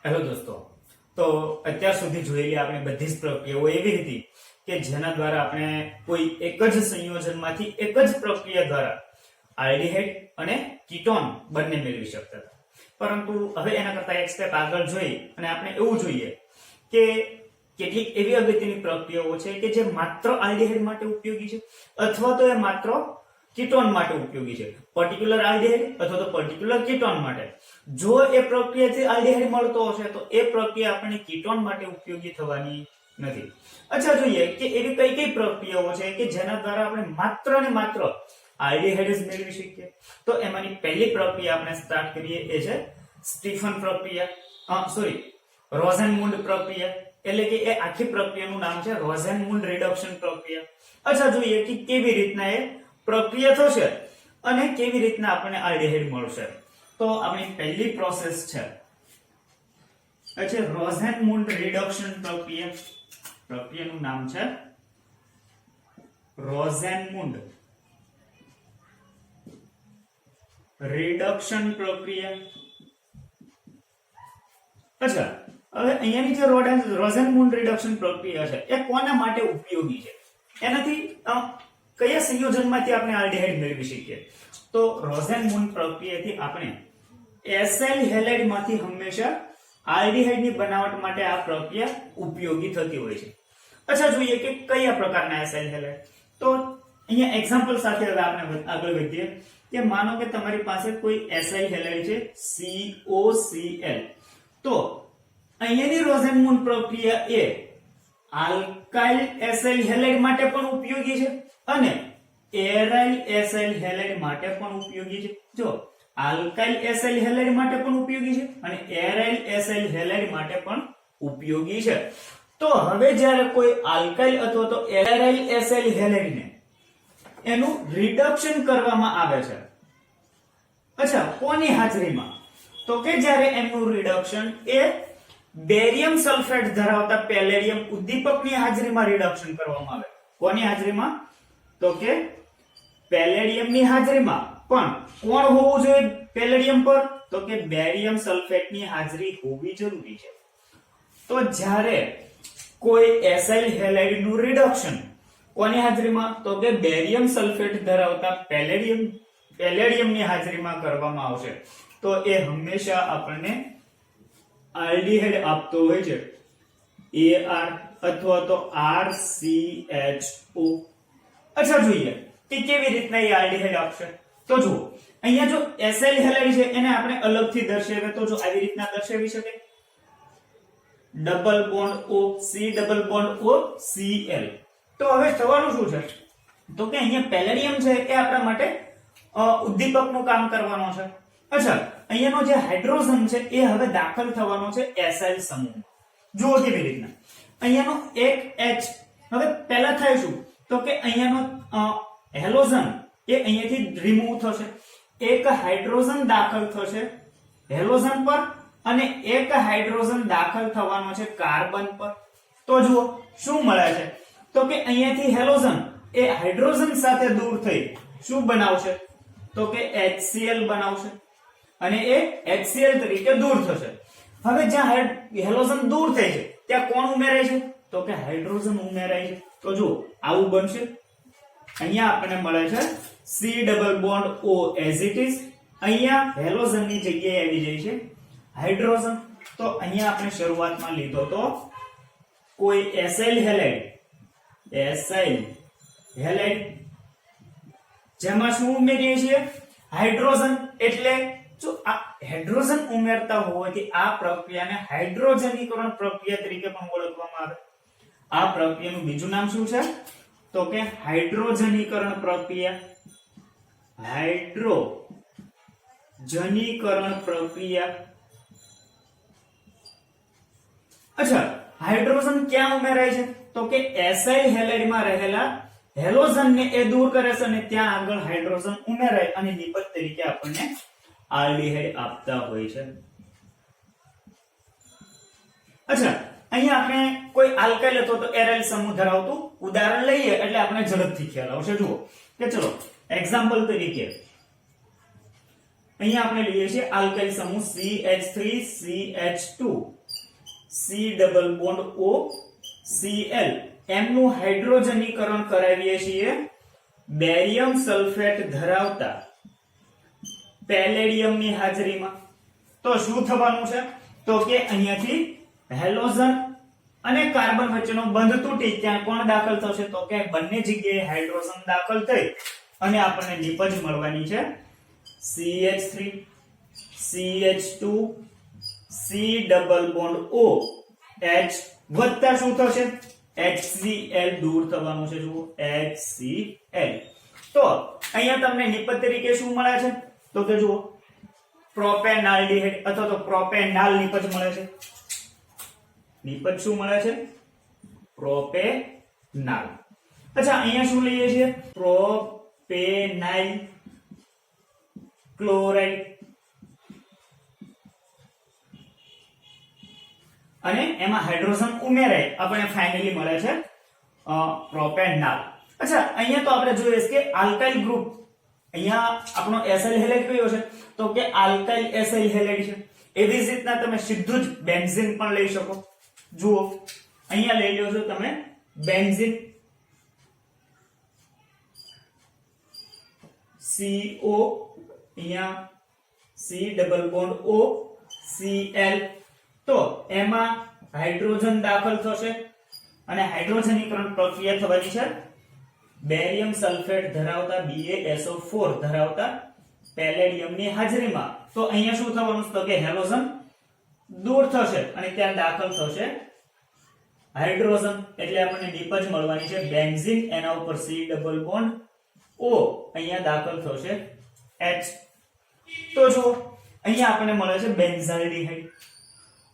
Hello દોસ્તો, તો અત્યાર સુધી જોયેલી આપણે બધી જ પ્રક્રિયાઓ એવી હતી કે જેના દ્વારા આપણે કોઈ એક જ સંયોજનમાંથી એક જ પ્રક્રિયા દ્વારા આલ્ડીહાઇડ અને કીટોન બંને મેળવી શકતા હતા. પરંતુ હવે એના કરતા એક સ્ટેપ આગળ જોઈ અને આપણે એવું જોઈએ કે કેટલીક એવી અગત્યની પ્રક્રિયાઓ છે કે જે માત્ર આલ્ડીહાઇડ માટે ઉપયોગી છે અથવા તો એ માત્ર કીટોન માટે ઉપયોગી છે, પર્ટિક્યુલર આલ્ડીહાઇડ અથવા તો પર્ટિક્યુલર કીટોન માટે. જો એ પ્રક્રિયાથી આલ્ડીહાઇડ મળતો હશે તો એ પ્રક્રિયા આપણને કીટોન માટે ઉપયોગી થવાની નથી. અચ્છા, જોઈએ કે એવી કઈ કઈ પ્રક્રિયાઓ છે કે જેના દ્વારા આપણે માત્ર ને માત્ર આલ્ડીહાઇડ જ મેળવી શકીએ. તો એમાંની પહેલી પ્રક્રિયા આપણે સ્ટાર્ટ કરીએ એ છે સ્ટીફન પ્રક્રિયા, રોઝેનમુન્ડ પ્રક્રિયા. એટલે કે એ આખી પ્રક્રિયાનું નામ છે રોઝેનમુન્ડ રિડક્શન પ્રક્રિયા. અચ્છા, જોઈએ કે કેવી રીતના એ પ્રક્રિયા થશે અને કેવી રીતના આપણને આલ્ડીહાઇડ મળશે. તો આપણી પહેલી પ્રોસેસ છે રોઝેનમુન્ડ રિડક્શન પ્રક્રિયા. પ્રક્રિયાનું નામ છે રોઝેનમુન્ડ રિડક્શન પ્રક્રિયા. અચ્છા, હવે અહીંયાની જે રોઝેનમુન્ડ રિડક્શન પ્રક્રિયા છે એ કોના માટે ઉપયોગી છે, એનાથી કયા સંયોજનમાંથી આપણે આલ્ડીહાઇડ મેળવી શકીએ? તો રોઝેનમુન્ડ પ્રક્રિયાથી આપણે એસાઇલ હેલાઇડ માંથી હંમેશા આલ્ડીહાઇડ ની બનાવટ માટે આ પ્રક્રિયા ઉપયોગી થતી હોય છે. અચ્છા, જોઈએ કે કયા પ્રકારના એસાઇલ હેલાઇડ. તો અહીંયા એક્ઝામ્પલ સાથે હવે આપણે આગળ વધીએ કે માનો કે તમારી પાસે કોઈ એસાઇલ હેલાઇડ છે COCl. તો અહીંયાની રોઝેનમુન્ડ પ્રક્રિયા એ આલ્કાઇલ એસાઇલ હેલાઇડ માટે પણ ઉપયોગી છે અને એરાઇલ એસાઇલ હેલાઇડ માટે પણ ઉપયોગી છે. જો આલ્કાઇલ એસાઇલ હેલાઇડ માટે પણ ઉપયોગી છે અને એરાઇલ એસાઇલ હેલાઇડ માટે પણ ઉપયોગી છે. તો હવે જ્યારે કોઈ આલ્કાઇલ અથવા તો એરાઇલ એસાઇલ હેલાઇડ ને એનું રિડક્શન કરવામાં આવે છે, અચ્છા કોની હાજરીમાં? તો કે જ્યારે એમનું રિડક્શન એ બેરિયમ સલ્ફેટ ધરાવતા પેલેડિયમ ઉદ્દીપકની હાજરીમાં રિડક્શન કરવામાં આવે. કોની હાજરીમાં? તો કે પેલેડિયમની હાજરીમાં. પણ કોણ હોવું જોઈએ પેલેડિયમ પર? તો કે બેરિયમ સલ્ફેટની હાજરી હોવી જરૂરી છે. તો જ્યારે કોઈ એસાઇલ હેલાઇડ નું રિડક્શન કોની હાજરીમાં? તો કે બેરિયમ સલ્ફેટ ધરાવતા પેલેડિયમની હાજરીમાં કરવામાં આવશે તો એ હંમેશા આપણને આલ્ડીહાઇડ આપતો હોય છે, AR અથવા તો RCHO. અચ્છા, જોઈએ કે કેવી રીતના એ આલ્ડીહાઇડ આપશે. તો જુઓ, અહીંયા જો એસાઇલ હેલાઇડ છે એને આપણે અલગથી દર્શાવીએ તો જો આવી રીતના દર્શાવી શકે, double bond O C double bond O Cl. તો હવે થવાનું શું છે? તો કે અહીંયા પેલેડિયમ છે એ આપણા માટે ઉદ્દીપકનું કામ કરવાનો છે. અચ્છા, અહીંયાનો જે હાઇડ્રોજન છે એ હવે દાખલ થવાનો છે એસાઇલ સમૂહમાં. જુઓ કેવી રીતના અહીંયાનો એક H હવે પહેલા થાય શું? તો કે અહીંયાનો હેલોજન એ અહીંયાથી રિમૂવ થશે, એક હાઇડ્રોજન દાખલ થશે હેલોજન પર અને એક હાઇડ્રોજન દાખલ થવાનો છે કાર્બન પર. તો જુઓ શું મળે છે? તો કે અહીંયાથી હેલોજન એ હાઇડ્રોજન સાથે દૂર થઈ શું બનાવશે? તો કે HCl બનાવશે અને એ HCl તરીકે દૂર થશે. હવે જ્યાં હેલોજન દૂર થઈ છે ત્યાં કોણ ઉમેરાય છે? તો કે હાઇડ્રોજન ઉમેરાય છે. તો જુઓ આવું બનશે. અહીંયા આપણને મળે છે C double bond O as it is. અહીંયા હેલોજન ની જગ્યાએ આવી જાય છે હાઇડ્રોજન. તો અહીંયા આપણે શરૂઆતમાં લીધો તો કોઈ એસાઇલ હેલાઇડ જેમાં શું ઉમેરીએ છીએ? હાઇડ્રોજન. એટલે જો આ હાઇડ્રોજન ઉમેરતા હોવાથી આ પ્રક્રિયાને હાઇડ્રોજનીકરણ પ્રક્રિયા તરીકે પણ ઓળખવામાં આવે. આ પ્રક્રિયાનું બીજું નામ શું છે? તો કે હાઇડ્રોજનીકરણ પ્રક્રિયા. હાઇડ્રોજનીકરણ પ્રક્રિયા. અચ્છા, હાઇડ્રોજન ક્યાં ઉમેરાય છે? તો કે એસાઇલ હેલાઇડમાં રહેલા હેલોજનને એ દૂર કરે છે અને ત્યાં આગળ હાઇડ્રોજન ઉમેરાય અને નિપજ તરીકે આપણને આલ્ડીહાઇડ આપતા હોય છે. અચ્છા, અહીંયા આપણે કોઈ આલ્કાઇલ અથવા તો એરાઇલ સમૂહ ધરાવતું ઉદાહરણ લઈએ એટલે આપણે ઝડપથી ખ્યાલ આવશે. જુઓ કે ચલો એક્ઝામ્પલ તરીકે અહીંયા આપણે લઈએ છીએ આલ્કાઇલ સમૂહ CH3CH2 C double bond O Cl એમનું હાઇડ્રોજનીકરણ કરાવીએ છીએ બેરિયમ સલ્ફેટ ધરાવતા પેલેડિયમની હાજરીમાં. તો શું થવાનું છે? તો કે અહીંયાથી હેલોજન અને કાર્બન વચ્ચેનો બંધ તૂટી ત્યાં કોણ દાખલ થશે? તો કે બંને જગ્યાએ હાઇડ્રોજન દાખલ થઈ અને આપણને નિપજ મળવાની છે CH3 CH2 C double bond O H વત્તા શું થશે? HCl દૂર થવાનું છે. જુઓ HCl. તો અહીંયા તમને નિપજ તરીકે શું મળે છે? તો કે જુઓ પ્રોપેનાલ્ડિહાઇડ અથવા તો પ્રોપેનાલ નિપજ મળે છે. નિપજ શું મળે છે? પ્રોપેનાલ. અચ્છા, અહીંયા શું લઈએ છીએ? પ્રોપેનાઇલ ક્લોરાઇડ અને એમાં હાઇડ્રોજન ઉમેરાય આપણે ફાઇનલી મળે છે પ્રોપેનાલ. અચ્છા, અહીંયા તો આપણે જોઈએ કે આલ્કાઇલ ગ્રુપ, અહીંયા આપણો એસાઇલ હેલાઇડ કયો છે? તો કે આલ્કાઇલ એસાઇલ હેલાઇડ છે. એવી જ રીતના તમે સીધું જ બેન્ઝીન પણ લઈ શકો. જુઓ અહીંયા લઈ લ્યો છો તમે બેન્ઝીન CO, અહીંયા C double bond O Cl. તો એમાં હાઇડ્રોજન દાખલ થશે અને હાઇડ્રોજનીકરણ પ્રક્રિયા થવાની છે બેરિયમ સલ્ફેટ ધરાવતા BaSO4 ધરાવતા પેલેડિયમની હાજરીમાં. તો અહીંયા શું થવાનું છે? તો કે હેલોજન દૂર થશે અને ત્યાં દાખલ થશે હાઇડ્રોજન. એટલે આપણને નિપજ મળવાની છે બેન્ઝીન, એના ઉપર C ડબલ બોન્ડ O, અહીંયા દાખલ થશે H. તો જો અહીંયા આપણને મળે છે બેન્ઝાલ્ડિહાઇડ.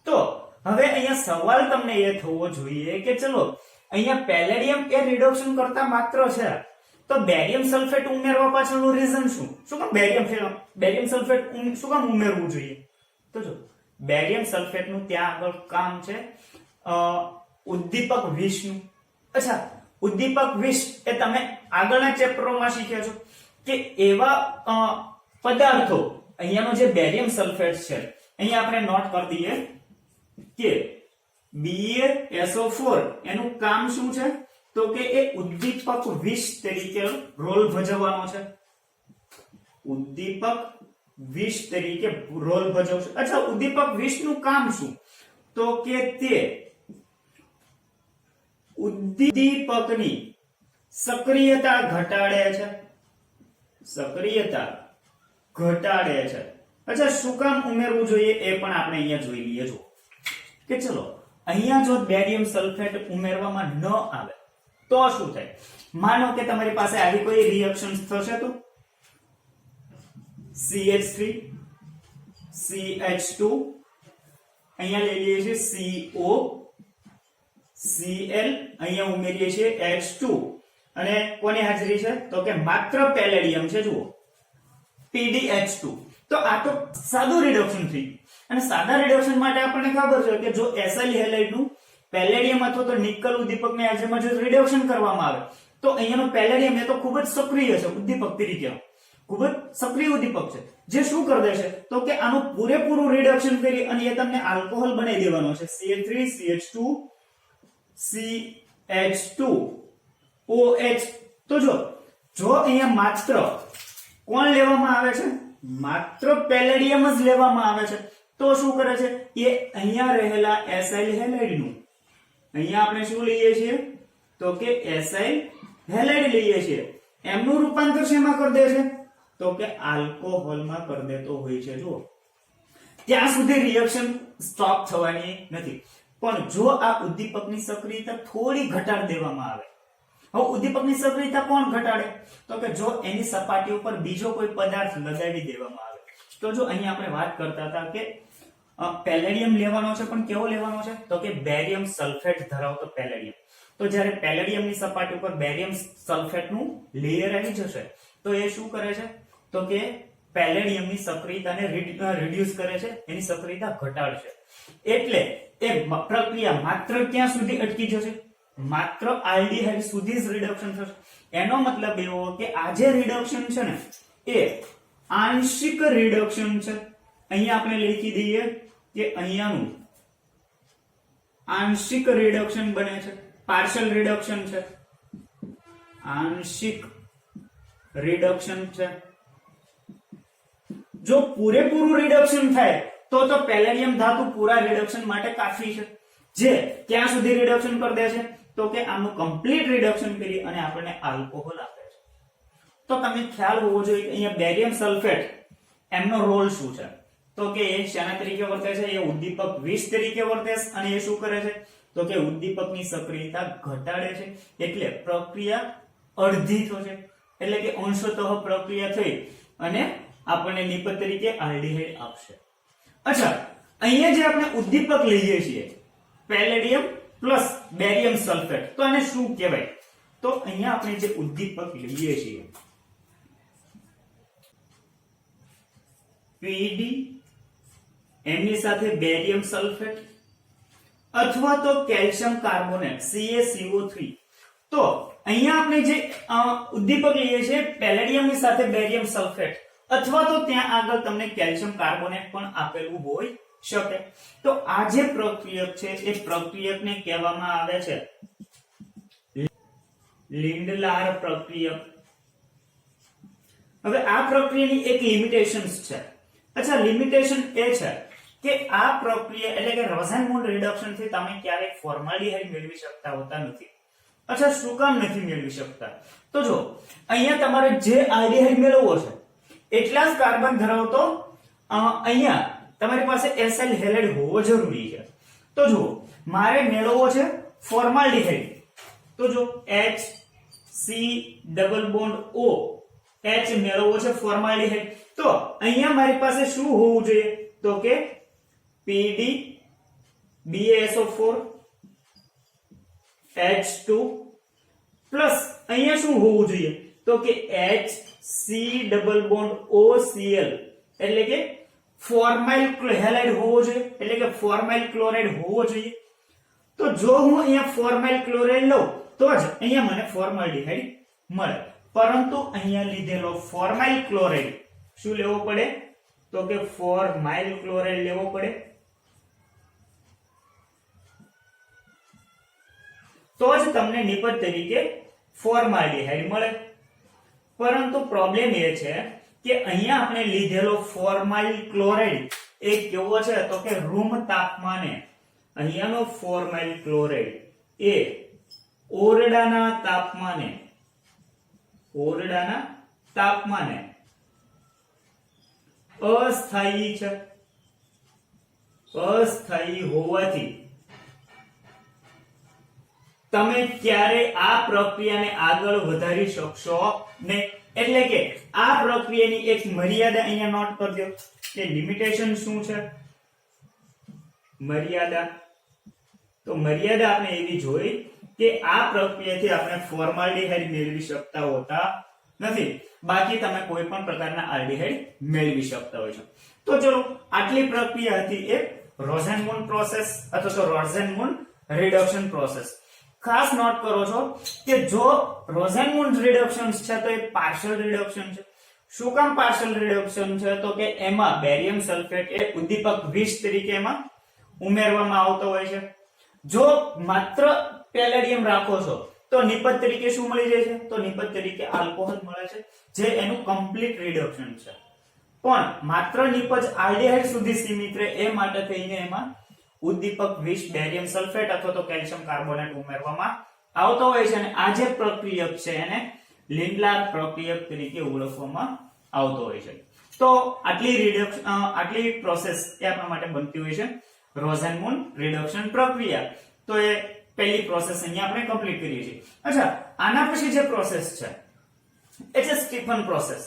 તો હવે અહીંયા સવાલ તમને એ થવો જોઈએ કે ચલો અહીંયા પેલેડિયમ એ રિડક્શન કરતા માત્ર છે, તો બેરિયમ સલ્ફેટ ઉમેરવા પાછળનું રીઝન શું? શું કામ બેરિયમ સલ્ફેટ શું કામ ઉમેરવું જોઈએ? તો જો બેરિયમ સલ્ફેટનું ત્યાં આગળ કામ છે ઉદ્દીપક વિષનું. અચ્છા, ઉદ્દીપક વિષ એ તમે આગળના ચેપ્ટરોમાં શીખ્યા છો કે એવા પદાર્થો, અહીંયાનો જે બેરિયમ સલ્ફેટ છે અહીંયા આપણે નોટ કરી દઈએ કે BaSO4 એનું કામ શું છે? તો કે એ ઉદ્દીપક વિષ તરીકે રોલ ભજવવાનો છે. ઉદ્દીપક વિષ તરીકે રોલ ભજવશે. અચ્છા, ઉદ્દીપક વિષનું કામ શું? તો કે તે ઉદ્દીપકની સક્રિયતા ઘટાડે છે. સક્રિયતા ઘટાડે છે. અચ્છા, શું કામ ઉમેરવું જોઈએ એ પણ આપણે અહીંયા જોઈ લઈએ. જો કે ચલો અહીંયા જો બેરિયમ સલ્ફેટ ઉમેરવામાં ન આવે તો શું થાય? માનો કે તમારી પાસે આવી કોઈ રિએક્શન્સ થશે તો CH3 CH2 અહીંયા લઈ લઈએ છીએ CO Cl, અહીંયા ઉમેરીએ છીએ H2 અને કોની હાજરી છે? તો કે માત્ર પેલેડિયમ છે. જુઓ PdH2. તો આ તો સાદું રિડક્શન થઈ. અને સાદા રિડક્શન માટે આપણને ખબર છે કે જો એસાઇલ હેલાઇડ નું પેલેડિયમ અથવા તો નિકલ ઉદ્દીપકની હાજરીમાં જો રિડક્શન કરવામાં આવે તો અહીંયાનો પેલેડિયમ એ તો ખૂબ જ સક્રિય છે ઉદ્દીપક તરીકે, ખૂબ જ સક્રિય ઉદ્દીપક છે, જે શું કરી દેશે? તો કે આનું પૂરેપૂરું રિડક્શન કરી અને એ તમને આલ્કોહોલ બનાવી દેવાનો છે CH3 CH2 CH2 OH. તો જો અહીંયા માત્ર કોણ લેવામાં આવે છે? માત્ર પેલેડિયમ જ લેવામાં આવે છે. તો શું કરે છે? એ અહીંયા રહેલા એસાઇલ હેલાઇડ નું, અહીંયા આપણે શું લઈએ છીએ? તો કે એસાઇલ હેલાઇડ લઈએ છીએ, એમનું રૂપાંતર શેમાં કરી દે છે? તો કે આલ્કોહોલમાં કરી દેતો હોય છે. જુઓ ત્યાં સુધી રિએક્શન સ્ટોપ થવાની નથી, પણ જો આ ઉદ્દીપકની સક્રિયતા થોડી ઘટાડી દેવામાં આવે. હવે ઉદ્દીપકની સક્રિયતા કોણ ઘટાડે? તો કે જો એની સપાટી ઉપર બીજો કોઈ પદાર્થ લગાવી દેવામાં આવે. તો જો અહીંયા આપણે વાત કરતા હતા કે પેલેડિયમ લેવાનો છે, પણ કેવો લેવાનો છે? તો કે બેરિયમ સલ્ફેટ ધરાવતો પેલેડિયમ. તો જ્યારે પેલેડિયમની સપાટી ઉપર બેરિયમ સલ્ફેટનું લેયર આવી જશે તો એ શું કરે છે? તો કે પેલેડિયમની સક્રિયતાને રિડ્યુસ કરે છે, એની સક્રિયતા ઘટાડશે. એટલે એ પ્રક્રિયા માત્ર ક્યાં સુધી અટકી જશે? માત્ર આલ્ડીહાઇડ સુધી જ રિડક્શન થશે. એનો મતલબ એવો કે આ જે રિડક્શન છે ને એ આંશિક રિડક્શન છે. અહીંયા આપણે લખી દઈએ કે અહીંયાનું આંશિક રિડક્શન બને છે, પાર્શિયલ રિડક્શન છે, આંશિક રિડક્શન છે. જો પૂરેપૂરું રિડક્શન થાય તો પેલેડિયમ ધાતુ પૂરા રિડક્શન માટે કાફી છે. જે ક્યાં સુધી રિડક્શન કરી દે છે તો કે આનું કમ્પ્લીટ રિડક્શન કરી અને આપણને આલ્કોહોલ આપે છે. તો તમને ખ્યાલ હોવો જોઈએ કે અહીંયા બેરિયમ સલ્ફેટ એમનો રોલ શું છે. તો કે એ શેના તરીકે વર્તે છે? એ ઉદ્દીપક વિષ તરીકે વર્તે છે. અને એ શું કરે છે તો કે ઉદ્દીપકની સક્રિયતા ઘટાડે છે. એટલે પ્રક્રિયા અડધી થશે, એટલે કે અંશતઃ પ્રક્રિયા થઈ અને આપણને નિપજ તરીકે આલ્ડીહાઇડ આપશે. અચ્છા, અહીંયા જે આપણે ઉદ્દીપક લઈએ છીએ પેલેડિયમ પ્લસ બેરિયમ સલ્ફેટ, તો આને શું કહેવાય? તો અહીંયા આપણે જે ઉદ્દીપક લઈએ છીએ PD એમની સાથે બેરિયમ સલ્ફેટ અથવા તો કેલ્શિયમ કાર્બોનેટ CaCO3, તો અહીંયા આપણે જે ઉદ્દીપક લઈએ છીએ પેલેડિયમની સાથે બેરિયમ સલ્ફેટ અથવા તો ત્યાં આગળ તમને કેલ્શિયમ કાર્બોનેટ પણ આપેલું હોય શકે. તો આ જે પ્રક્રિયક છે એ પ્રક્રિયકને કહેવામાં આવે છે લિન્ડલાર પ્રક્રિયક. હવે આ પ્રક્રિયાની એક લિમિટેશન્સ છે. અચ્છા, લિમિટેશન એ છે કે આ પ્રક્રિયા એટલે કે રોઝનમૂન રિડક્શન થી તમે ક્યારેય ફોર્માલ્ડિહાઇડ મેળવી શકતા હોતા નથી. અચ્છા, શું કામ નથી મેળવી શકતા? તો જો અહીંયા તમારે જે આલ્ડીહાઇડ મેળવવો છે એટલા જ કાર્બન ધરાવતો અહીંયા તમારી પાસે એસાઇલ હેલાઇડ હોવો જરૂરી છે. તો જો મારે મેળવવો છે ફોર્માલ્ડિહાઇડ, તો જો HC double bond O H મેળવવો છે ફોર્માલ્ડિહાઇડ, તો અહીંયા મારી પાસે શું હોવું જોઈએ તો કે PD BaSO4 H2 પ્લસ અહીંયા શું હોવું જોઈએ તો કે HC ડબલ બોન્ડ OCl, એટલે કે ફોર્માઇલ હેલાઇડ હોવો જોઈએ, એટલે કે ફોર્માઇલ ક્લોરાઇડ હોવો જોઈએ. તો જો હું અહીંયા ફોર્માઇલ ક્લોરાઇડ લઉં તો જ અહીંયા મને ફોર્માલ્ડિહાઇડ મળે. પરંતુ અહીંયા લીધેલો ફોર્માઇલ ક્લોરાઇડ શું લેવો પડે તો કે ફોર્માઇલ ક્લોરાઇડ લેવો પડે, તો જ તમને નિપજ તરીકે ફોર્માલ્ડિહાઇડ મળે. પરંતુ પ્રોબ્લેમ એ છે કે અહીંયા આપણે લીધેલો ફોર્માઇલ ક્લોરાઇડ એ કેવો છે તો કે રૂમ તાપમાને અહીંયાનો ફોર્માઇલ ક્લોરાઇડ એ ઓરડાના તાપમાને અસ્થાયી છે. અસ્થાયી હોવાથી તમે ક્યારે આ પ્રક્રિયાને આગળ વધારી શકશો નહીં. એટલે કે આ પ્રક્રિયાની એક મર્યાદા અહીંયા નોટ કરજો કે લિમિટેશન શું છે. મર્યાદા, તો મર્યાદા આપણે એવી જોઈ કે આ પ્રક્રિયાથી આપણે ફોર્માલ્ડિહાઇડ મેળવી શકતા હોતા નથી, બાકી તમે કોઈ પણ પ્રકારના આલ્ડીહાઇડ મેળવી શકતા હોય છો. તો ચલો, આટલી પ્રક્રિયા હતી એ રોઝનમૂન પ્રોસેસ અથવા તો રોઝનમૂન રિડક્શન પ્રોસેસ. ખાસ નોટ કરો છો કે જો રોઝનમૂન રિડક્શન છે તો એ પાર્શિયલ રિડક્શન છે. શું કામ પાર્શિયલ રિડક્શન છે તો કે એમાં બેરિયમ સલ્ફેટ એ ઉદ્દીપક વિષ તરીકે એમાં ઉમેરવામાં આવતો હોય છે. જો માત્ર પેલેડિયમ રાખો છો તો નિપજ તરીકે શું મળી જાય છે તો નિપજ તરીકે આલ્કોહોલ મળે છે, જે એનું કમ્પ્લીટ રિડક્શન છે. પણ માત્ર નિપજ આલ્ડીહાઇડ સુધી સીમિત રહે એ માટે થઈને એમાં ઉદ્દીપક વિષ બેરિયમ સલ્ફેટ અથવા તો કેલ્શિયમ કાર્બોનેટ ઉમેરવામાં આવતો હોય છે. અને આ જે પ્રક્રિયક છે એને લિન્ડલાર પ્રક્રિયક તરીકે ઓળખવામાં આવતો હોય છે. તો આટલી પ્રોસેસ એ આપણા માટે બનતી હોય છે રોઝનમૂન રિડક્શન પ્રક્રિયા. તો એ પહેલી પ્રોસેસ અહીંયા આપણે કમ્પ્લીટ કરીએ છીએ. અચ્છા, આના પછી જે પ્રોસેસ છે એ છે સ્ટીફન પ્રોસેસ.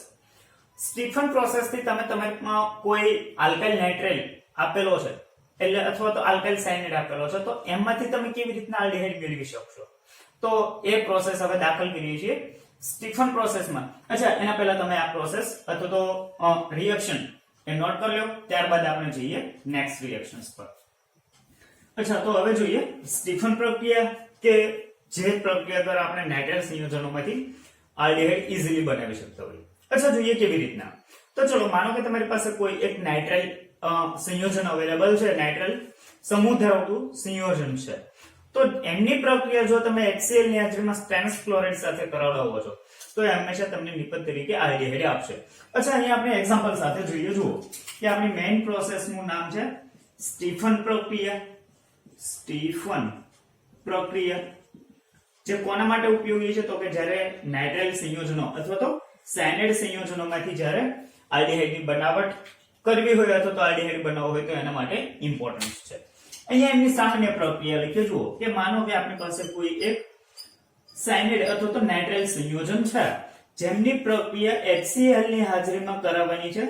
સ્ટીફન પ્રોસેસ થી તમારે કોઈ આલ્કાઇલ નાઇટ્રેટ આપેલો છે એટલે અથવા તો આલ્કાઇલ સાયનાઇડ આપેલો છે, તો એમાંથી તમે કેવી રીતના આલ્ડીહાઇડ મેળવી શકશો. તો એ પ્રોસેસ હવે દાખલ કરીએ છીએ સ્ટીફન પ્રોસેસમાં. અચ્છા, એના પહેલા તમે આ પ્રોસેસ અથવા તો રિએક્શન એ નોટ કરી લો, ત્યારબાદ આપણે જઈએ નેક્સ્ટ રિએક્શન્સ પર. અચ્છા, તો હવે જોઈએ સ્ટીફન પ્રક્રિયા કે જે પ્રક્રિયા દ્વારા આપણે નાઇટ્રાઇલ સંયોજનોમાંથી આલ્ડીહાઇડ ઈઝીલી બનાવી શકતા હોઈએ. અચ્છા, જોઈએ કેવી રીતના. તો ચલો, માનો કે તમારી પાસે કોઈ એક નાઇટ્રાઇલ સંયોજન અવેલેબલ છે, નાઇટ્રલ સમૂહ ધરાવતું સંયોજન છે. તો એમની પ્રક્રિયા જો તમે HCl ની હાજરીમાં સ્ટેનસ ક્લોરાઇડ સાથે કરાવડાવો છો તો એ હંમેશા તમને નિપજ તરીકે આલ્ડિહાઇડ આપશે. અચ્છા, અહીંયા આપણે એક્ઝામ્પલ સાથે જોઈએ. જુઓ કે આપણી મેઇન પ્રોસેસનું નામ છે સ્ટીફન પ્રક્રિયા. સ્ટીફન પ્રક્રિયા જે કોના માટે ઉપયોગી છે? તો કે જ્યારે નાઇટ્રાઇલ સંયોજનો અથવા તો સાયનાઇડ સંયોજનોમાંથી જ્યારે આલ્ડિહાઇડની બનાવટ કરવી હોય અથવા તો આલ્ડિહાઇડ બનાવવો હોય તો એના માટે ઇમ્પોર્ટન્ટ છે. અહીંયા એમની સામાન્ય પ્રક્રિયા લખીએ. જુઓ કે માનો કે આપણી પાસે કોઈ એક સાયનાઇડ અથવા તો નાઇટ્રાઇલ સંયોજન છે જેમની પ્રક્રિયા HCl ની હાજરીમાં કરાવવાની છે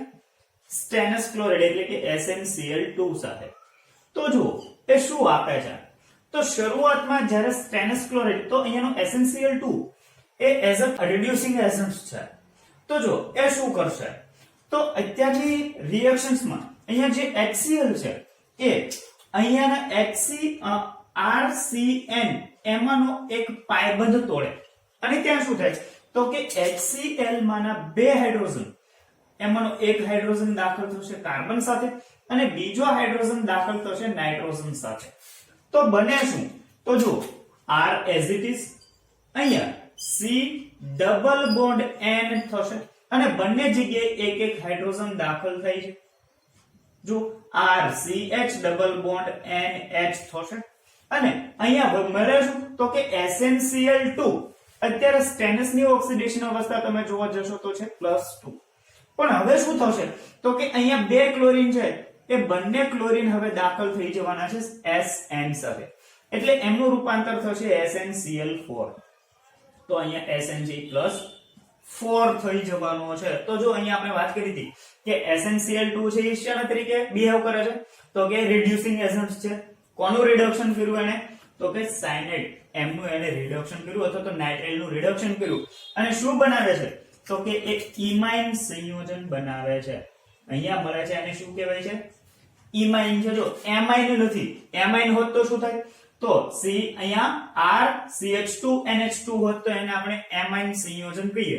સ્ટેનસ ક્લોરાઇડ એટલે કે SnCl2 સાથે. તો જુઓ એ શું આપે છે? તો શરૂઆતમાં જ્યારે સ્ટેનસ ક્લોરાઇડ, તો અહીંયાનો SnCl2 A as a reducing agent છે. તો જો એ શું કરશે? તો અત્યારની રિએક્શન્સમાં અહીંયા જે HCl છે એ અહીંયાના RCN એમાંનો એક પાયબંધ તોડે અને ત્યાં શું થાય? તો કે HCl માંના બે હાઇડ્રોજન એમાંનો એક હાઇડ્રોજન દાખલ થશે કાર્બન સાથે અને બીજો હાઇડ્રોજન દાખલ થશે નાઇટ્રોજન સાથે. તો બને શું? તો જો R as it is, અહીંયા C ડબલ બોન્ડ N થશે અને બંને જગ્યાએ એક એક હાઇડ્રોજન દાખલ થાય છે. જો RCH ડબલ બોન્ડ NH થશે અને અહીંયા મળે શું? તો કે SnCl2 અત્યારે સ્ટેનસની ઓક્સિડેશન અવસ્થા તમે જોવા જશો તો છે +2. પણ હવે શું થશે? તો કે અહીંયા બે ક્લોરીન છે એ બંને ક્લોરીન હવે દાખલ થઈ જવાના છે SN સાથે એટલે એમનું રૂપાંતર થશે SnCl4. તો અહીંયા SnG+4 થઈ જવાનો છે. તો જો અહીંયા આપણે વાત કરી હતી કે SnCl2 છે એ શેના તરીકે બિહેવ કરે છે? તો કે રિડ્યુસિંગ એજન્ટ છે. કોનું રિડક્શન કર્યું એને? તો કે સાયનાઇડ એમનું એને રિડક્શન કર્યું અથવા તો નાઇટ્રાઇલ નું રિડક્શન કર્યું અને શું બનાવે છે? તો કે એક ઇમાઇન સંયોજન બનાવે છે. અહીંયા મળે છે એને શું કહેવાય છે? ઇમાઇન છે. જો એમાઇન નથી, એમાઇન હોત તો શું થાય? તો C અહીંયા RCH2 NH2 હોત તો એને આપણે એમાઇન સંયોજન કહીએ.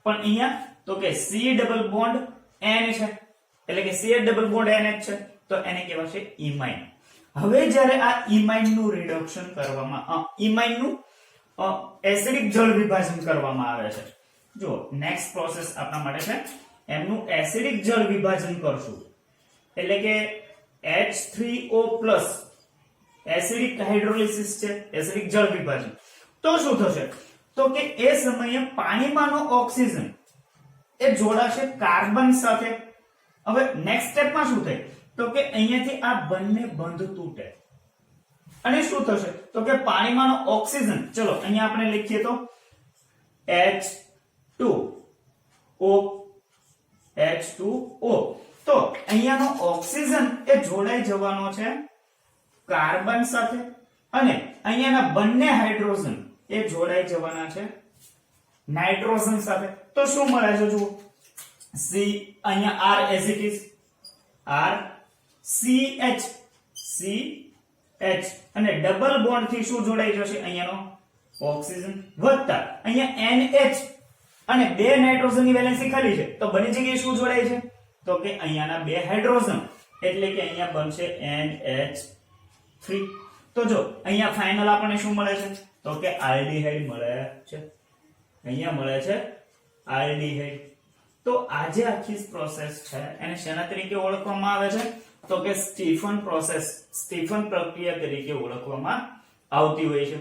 પણ અહીંયા તો કે C ડબલ બોન્ડ N છે એટલે કે CH ડબલ બોન્ડ NH છે તો એને કહેવાશે ઇમાઇન. હવે જ્યારે આ ઇમાઇન નું રિડક્શન કરવામાં ઇમાઇન નું એસિડિક જળ વિભાજન કરવામાં આવે છે. જો નેક્સ્ટ પ્રોસેસ આપણા માટે છે એમનું એસિડિક જળ વિભાજન કરશું એટલે કે H3O+ એસિડિક હાઇડ્રોલિસિસ છે, એસિડિક જળ વિભાજન. તો શું થશે? તો કે એ સમયે પાણીમાંનો ઓક્સિજન એ જોડાશે કાર્બન સાથે. હવે નેક્સ્ટ સ્ટેપમાં શું થાય? તો કે અહીંયાથી આ બંને બંધ તૂટે અને શું થશે? તો કે પાણીમાંનો ઓક્સિજન, ચલો અહીંયા આપણે લખીએ તો H2O. તો અહીંયાનો ઓક્સિજન એ જોડાઈ જવાનો છે કાર્બન સાથે અને અહીંયાના બંને હાઇડ્રોજન એ જોડાઈ જવાના છે નાઇટ્રોજન સાથે. તો શું મળે છે? જુઓ C અહીંયા R as it is, R CH અને ડબલ બોન્ડ થી શું જોડાઈ જશે? અહીંયાનો ઓક્સિજન વત્તા અહીંયા NH અને બે નાઇટ્રોજન ની વેલેન્સી ખાલી છે તો બની જગ્યાએ શું જોડાય છે? તો કે અહીંયાના બે હાઇડ્રોજન એટલે કે અહીંયા બનશે NH3. તો જો અહીંયા ફાઇનલ આપણને શું મળે છે? તો કે આલ્ડિહાઇડ મળે છે. અહીંયા મળે છે આલ્ડિહાઇડ. તો આ જે આખી પ્રોસેસ છે એને શેના તરીકે ઓળખવામાં આવે છે? તો કે સ્ટીફન પ્રોસેસ, સ્ટીફન પ્રક્રિયા તરીકે ઓળખવામાં આવતી હોય છે.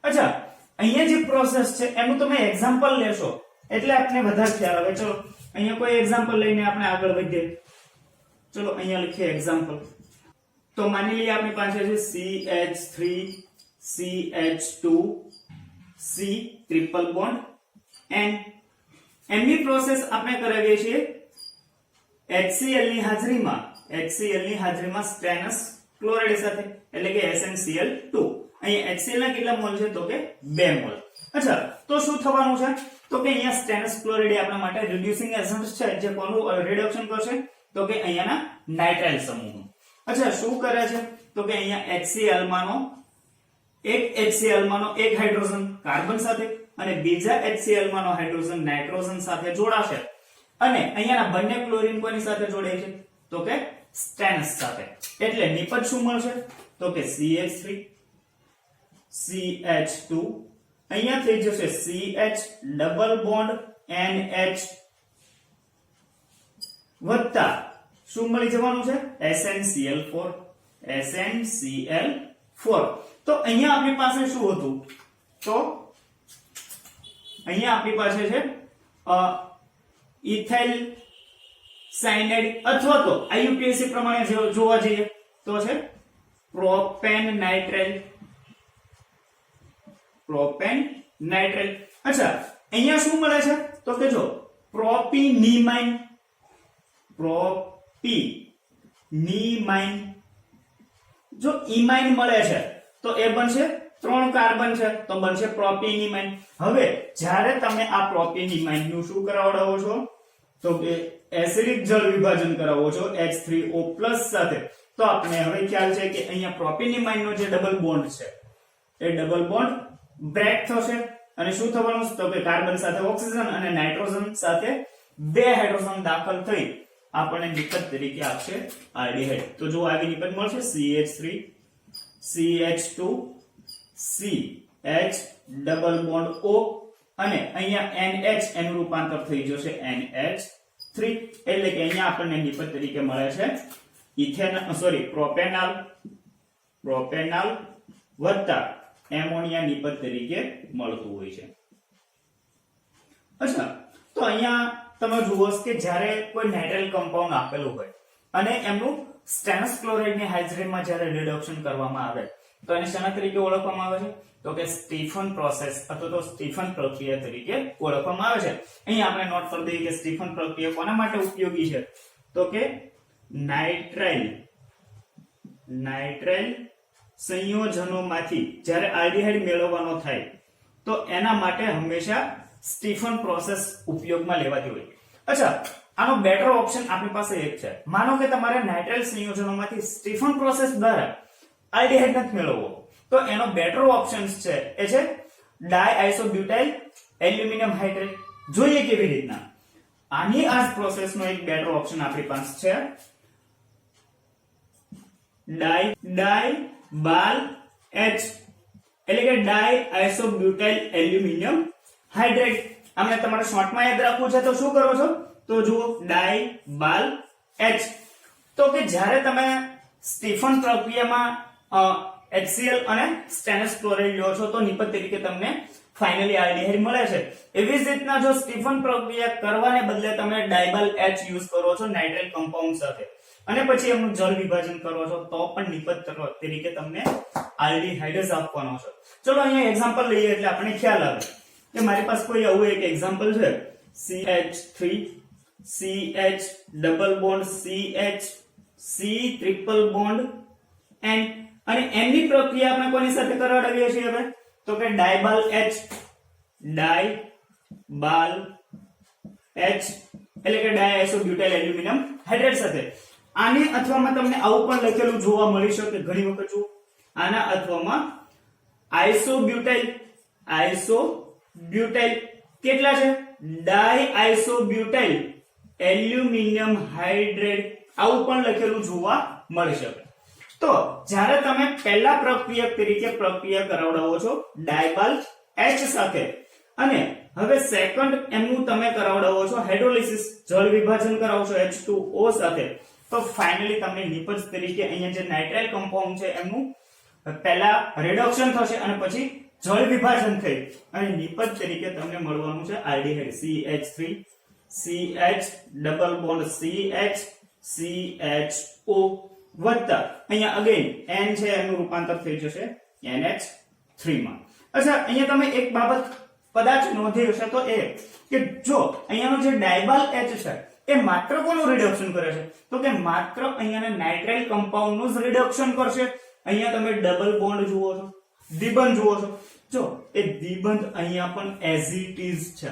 અચ્છા, અહીંયા જે પ્રોસેસ છે એનું તમે એક્ઝામ્પલ લેશો એટલે આપને વધારે ખ્યાલ આવે. ચલો અહીંયા કોઈ એક્ઝામ્પલ લઈને આપણે આગળ વધીએ. ચલો અહીંયા લખીએ એક્ઝામ્પલ. તો માની લઈએ આપણી પાસે છે CH3 CH2 C triple bond N. એમની પ્રોસેસ આપણે કરાવીએ છીએ HCl ની હાજરીમાં સ્ટેનસ ક્લોરાઇડ સાથે એટલે કે SnCl2. અહીંયા HCl ના કેટલા મોલ છે? તો કે 2 મોલ. અચ્છા, તો શું થવાનું છે? તો કે અહીંયા સ્ટેનસ ક્લોરાઇડ આપણા માટે રિડ્યુસિંગ એજન્ટ છે જે કોનું રિડક્શન કરશે? તો કે અહીંયાના નાઇટ્રાઇલ સમૂહનું. અચ્છા, શું કરે છે? તો કે અહીંયા HCl માંનો એક હાઇડ્રોજન કાર્બન સાથે અને બીજા HCl માંનો હાઇડ્રોજન નાઇટ્રોજન સાથે જોડાશે અને અહીંયાના બંને ક્લોરીન કોની સાથે જોડાય છે? તો કે સ્ટેનસ સાથે. એટલે નિપજ શું મળશે તો કે CH3 CH2 અહીંયા થઈ જશે CH ડબલ બોન્ડ NH વત્તા શું મળી જવાનું છે SnCl4 SnCl4. તો અહીંયા આપણી પાસે શું હતું તો અહીંયા આપણી પાસે છે ઇથાઇલ સાયનાઇડ અથવા તો IUPAC પ્રમાણે જોવા જઈએ તો છે પ્રોપેન નાઇટ્રેલ. અચ્છા અહીંયા શું મળે છે તો કે જો પ્રોપીનીમાઇન જો ઇમાઇન મળે છે તો એ બનશે 3 કાર્બન છે તો બનશે પ્રોપીનીમાઇન. હવે જ્યારે તમે આ પ્રોપીનીમાઇન નું શું કરાવડાવો છો તો કે એસિડિક જળ વિભાજન કરાવો છો H3O+ સાથે, તો આપણે હવે ખ્યાલ છે કે અહીંયા પ્રોપીનીમાઇન નો જે ડબલ બોન્ડ છે એ ડબલ બોન્ડ બ્રેક થશે અને શું થવાનું તો કે કાર્બન સાથે ઓક્સિજન અને નાઇટ્રોજન સાથે 2 હાઇડ્રોજન દાખલ થઈ આપણને નિપજ તરીકે આપશે આલ્ડીહાઇડ. તો જો આવી નિપજ મળશે CH3 CH2 CH double bond O અને અહીંયા NH એનું રૂપાંતર થઈ જશે NH3. એટલે કે અહીંયા આપણને નિપજ તરીકે મળે છે પ્રોપેનાલ વત્તા એમોનિયા નિપજ તરીકે મળતું હોય છે. અચ્છા તો અહીંયા તમે જુઓ કે જ્યારે કોઈ નાઇટ્રાઇલ કમ્પાઉન્ડ આપેલું હોય અને એમનું સ્ટેનસ ક્લોરાઇડની હાજરીમાં જ્યારે રિડક્શન કરવામાં આવે તો એને શેના તરીકે ઓળખવામાં આવે છે તો કે સ્ટીફન પ્રોસેસ અથવા તો સ્ટીફન પ્રક્રિયા તરીકે ઓળખવામાં આવે છે. અહીં આપણે નોટ કરી દઈએ કે સ્ટીફન પ્રક્રિયા કોના માટે ઉપયોગી છે તો કે નાઇટ્રાઇલ સંયોજનોમાંથી જ્યારે આલ્ડીહાઇડ મેળવવાનો થાય તો એના માટે હંમેશા સ્ટીફન પ્રોસેસ ઉપયોગમાં લેવાતી હોય. અચ્છા આનો બેટર ઓપ્શન આપણી પાસે એક છે. માનો કે તમારે નાઇટ્રાઇલ સંયોજનોમાંથી સ્ટીફન પ્રોસેસ દ્વારા આલ્ડીહાઇડ નથી મેળવવો તો એનો બેટર ઓપ્શન છે એ છે ડાયઆઇસોબ્યુટાઇલ એલ્યુમિનિયમ હાઇડ્રેટ. જોઈએ કેવી રીતના. આની આ પ્રોસેસનો એક બેટર ઓપ્શન આપણી પાસે છે ડાઇબાલ H એટલે કે ડાયઆઇસોબ્યુટાઇલ એલ્યુમિનિયમ હાઇડ્રેટ. આમને તમારે શોર્ટમાં યાદ રાખવું છે તો શું કરો છો તો જુઓ ડાઇબાલ H. તો કે જ્યારે તમે સ્ટીફન પ્રક્રિયામાં HCl અને સ્ટેનસ ક્લોરાઇડ લો છો તો નિપજ તરીકે તમને ફાઇનલી આલ્ડીહાઇડ મળે છે. એવી જ રીતના જો સ્ટીફન પ્રક્રિયા કરવાને બદલે તમે ડાઇબાલ H યુઝ કરો છો નાઇટ્રાઇલ કમ્પાઉન્ડ સાથે અને પછી એમનું જળ વિભાજન કરો છો તો પણ નિપજ તરીકે તમને આલ્ડીહાઇડ જ આપવાનો છે. ચલો અહીંયા એક્ઝામ્પલ લઈએ એટલે આપણને ખ્યાલ આવે કે મારી પાસે કોઈ આવું એક એક્ઝામ્પલ છે CH3 CH double bond CH C triple bond N અને એમની પ્રક્રિયા આપણે કોની સાથે કરાવડાવીએ છીએ હવે તો કે ડાઇબાલ H એટલે કે ડાયઆઇસોબ્યુટાઇલ એલ્યુમિનિયમ હાઇડ્રેટ સાથે. આની અથવામાં તમને આવું પણ લખેલું જોવા મળી શકે ઘણી વખત જુઓ આના અથવામાં આઇસોબ્યુટાઇલ કેટલા છે ડાયઆઇસોબ્યુટાઇલ એલ્યુમિનિયમ હાઇડ્રેટ આવું પણ લખેલું જોવા મળી શકે. તો જ્યારે તમે પહેલા પ્રક્રિયક તરીકે પ્રક્રિયા કરાવડાવો છો ડાઇબાલ H સાથે અને હવે સેકન્ડ એમનું તમે કરાવડાવો છો હાઇડ્રોલિસિસ જળ વિભાજન કરાવો છો H2O સાથે તો ફાઇનલી તમને નિપજ તરીકે અહીંયા જે નાઇટ્રાઇલ કમ્પાઉન્ડ છે એમનું પહેલા રિડક્શન થશે અને પછી જળ વિભાજન થઈ અને નિપજ તરીકે તમને મળવાનું છે aldehyde CH3 CH double bond CH CHO વત્તા અહીંયા અગેન N છે એનું રૂપાંતર થઈ જશે NH3 માં. અચ્છા અહીંયા તમે એક બાબત કદાચ નોંધી હશે તો એ કે જો અહીંયાનો જે ડાઇબાલ H છે એ માત્ર કોનું રિડક્શન કરે છે તો કે માત્ર અહીંયાના નાઇટ્રાઇલ કમ્પાઉન્ડ નું જ રિડક્શન કરશે. અહીંયા તમે ડબલ બોન્ડ જુઓ છો દ્વિબંધ જુઓ છો જો એ દ્વિબંધ અહીંયા પણ એઝ ઇટ ઇઝ છે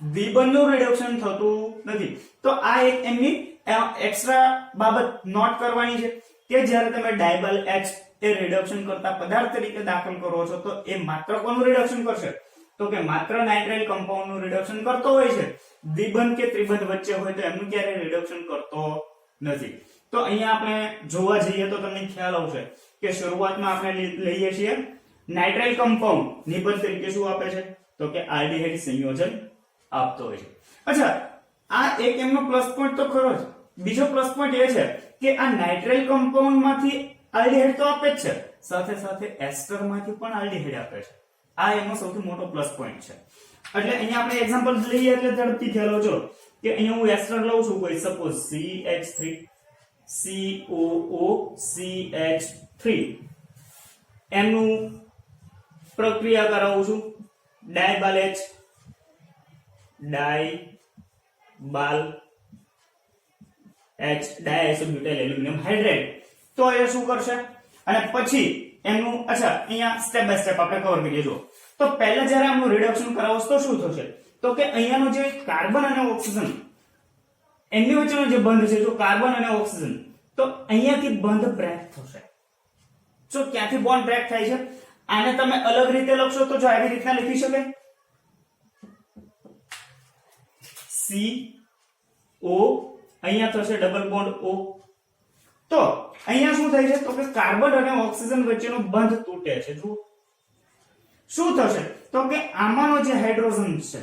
દ્વિબંધ નું રિડક્શન થતું નથી. તો આ એક એમની એક્સ્ટ્રા બાબત નોટ કરવાની છે કે જ્યારે તમે ડાઇબાલ H એ રિડક્શન કરતા પદાર્થ તરીકે દાખલ કરો છો તો એ માત્ર કોનું રિડક્શન કરશે તો કે માત્ર નાઇટ્રાઇલ કમ્પાઉન્ડ નું રિડક્શન કરતો હોય છે દ્વિબંધ કે ત્રિબંધ વચ્ચે હોય તો એમનું ક્યારે રિડક્શન કરતો નથી. તો અહીંયા આપણે જોવા જઈએ તો તમને ખ્યાલ આવશે કે શરૂઆતમાં આપણે લઈએ છીએ નાઇટ્રાઇલ કમ્પાઉન્ડ નિબંધ તરીકે શું આપે છે તો કે આલ્ડીહાઇડ સંયોજન આપતો હોય છે. અચ્છા, આ એક એમનો પ્લસ પોઈન્ટ તો ખરો જ. બીજો પ્લસ પોઈન્ટ એ છે કે આ નાઇટ્રાઇલ કમ્પાઉન્ડ માંથી આલ્ડીહાઇડ તો આપે જ છે, સાથે સાથે એસ્ટર માંથી પણ આલ્ડીહાઇડ આપે છે. આ એનો સૌથી મોટો પ્લસ પોઈન્ટ છે. એટલે અહીંયા આપણે એક્ઝામ્પલ લઈએ એટલે ઝડપથી ખ્યાલ આવજો કે અહીંયા હું એસ્ટર લઉં છું કોઈ સપોઝ CH3 COOCH3 એનું પ્રક્રિયા કરાવું છું ડાયબાલ H ડાયબાલ H ડાયસોબ્યુટાઇલ એલ્યુમિનિયમ હાઇડ્રેટ. તો એ શું કરશે અને પછી એનું અચ્છા અહીંયા સ્ટેપ બાય સ્ટેપ આપણે કવર કરીએ. જો તો પહેલા જ્યારે આનું રિડક્શન કરાવશો તો શું થશે તો કે અહીંયાનો જે કાર્બન અને ઓક્સિજન એમની વચ્ચેનો જે બંધ છે જો કાર્બન અને ઓક્સિજન તો અહીંયાથી બંધ બ્રેક થશે. જો ક્યાંથી બોન્ડ બ્રેક થાય છે આને તમે અલગ રીતે લખશો તો જો આવી રીતના લખી શકાય CO અહીંયા થશે ડબલ બોન્ડ O. તો અહીંયા શું થાય છે તો કે કાર્બન અને ઓક્સિજન વચ્ચેનો બંધ તૂટે છે. જુઓ શું થશે તો કે આમાંનો જે હાઇડ્રોજન છે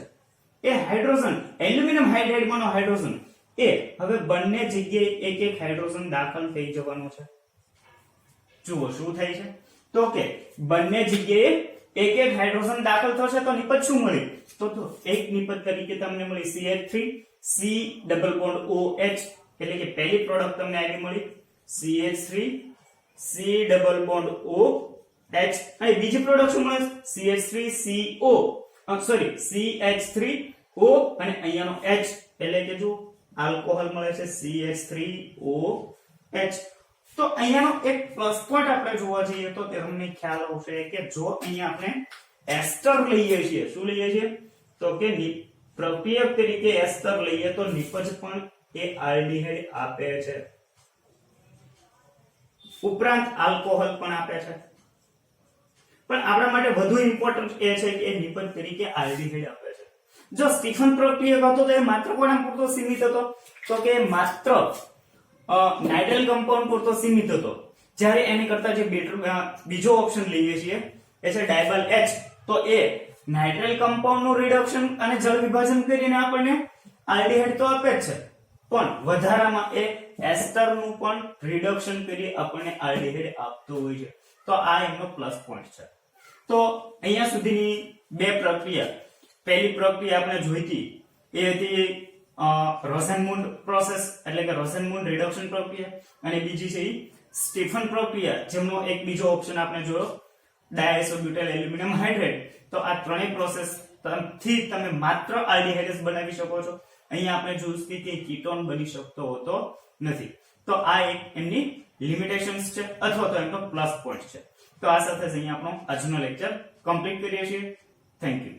એ હાઇડ્રોજન એલ્યુમિનિયમ હાઇડ્રાઇડમાંનો હાઇડ્રોજન એ હવે બંને જગ્યાએ એક એક હાઇડ્રોજન દાખલ થઈ જવાનો છે. જુઓ શું થાય છે તો કે બંને જગ્યાએ એક એક હાઇડ્રોજન દાખલ થશે તો નિપજ શું મળી તો એક નિપજ તરીકે તમને મળી CH3 C double bond OH એટલે કે પહેલી પ્રોડક્ટ તમને આવી મળી CH3 C double bond OH અને બીજી પ્રોડક્ટ શું મળે CH3CO CH3O અને અહીંયાનો H એટલે કે જો આલ્કોહોલ મળે છે CH3OH. તો અહીંયાનો એક પ્લસ પોઈન્ટ આપણે જોવા જઈએ તો તમને ખ્યાલ આવશે કે જો અહીંયા આપણે એસ્ટર લઈએ છીએ શું લઈએ છીએ તો કે પ્રક્રિયક તરીકે એસ્ટર લઈએ તો નિપજ પણ એ આલ્ડીહાઇડ આપે છે, ઉપરાંત આલ્કોહોલ પણ આપે છે. પણ આપણા માટે વધુ ઇમ્પોર્ટન્ટ એ છે કે એ નિપજ તરીકે આલ્ડીહાઇડ આપે છે. જો સ્ટીફન પ્રક્રિયક હતો તો એ માત્ર કોના પૂરતો સીમિત હતો તો કે માત્ર નાઇટ્રાઇલ કમ્પાઉન્ડ પૂરતો સીમિત હતો. જ્યારે એની કરતા જે બીજો ઓપ્શન લઈએ છીએ એ છે ડાયબાલ H તો એ નાઇટ્રાઇલ કમ્પાઉન્ડ નું રિડક્શન અને જળ વિભાજન કરીને આપણને આલ્ડીહાઇડ તો આપે જ છે પણ વધારામાં એ એસ્ટર નું પણ રિડક્શન કરી આપણને આલ્ડીહાઇડ આપતું હોય છે. તો આ એમનો પ્લસ પોઈન્ટ છે. તો અહીંયા સુધીની બે પ્રક્રિયા, પહેલી પ્રક્રિયા આપણે જોઈતી એ હતી રોઝનમુન્ડ પ્રોસેસ એટલે કે રોઝનમુન્ડ રિડક્શન પ્રક્રિયા અને બીજી છે સ્ટીફન પ્રક્રિયા જેમનો એક બીજો ઓપ્શન આપણે જોયો ડાયસોબ્યુટાઇલ એલ્યુમિનિયમ હાઇડ્રેટ. તો આ ત્રણેય પ્રોસેસ થી તમે માત્ર આલ્ડીહાઇડ્સ બનાવી શકો છો. અહીંયા આપણે જોયું કે કીટોન બની શકતો હોતો નથી. તો આ એક એમની લિમિટેશન્સ છે અથવા તો એમનો પ્લસ પોઈન્ટ છે. તો આ સાથે જ અહીંયા આપણો આજનો લેક્ચર કમ્પ્લીટ કરીએ છીએ. Thank you.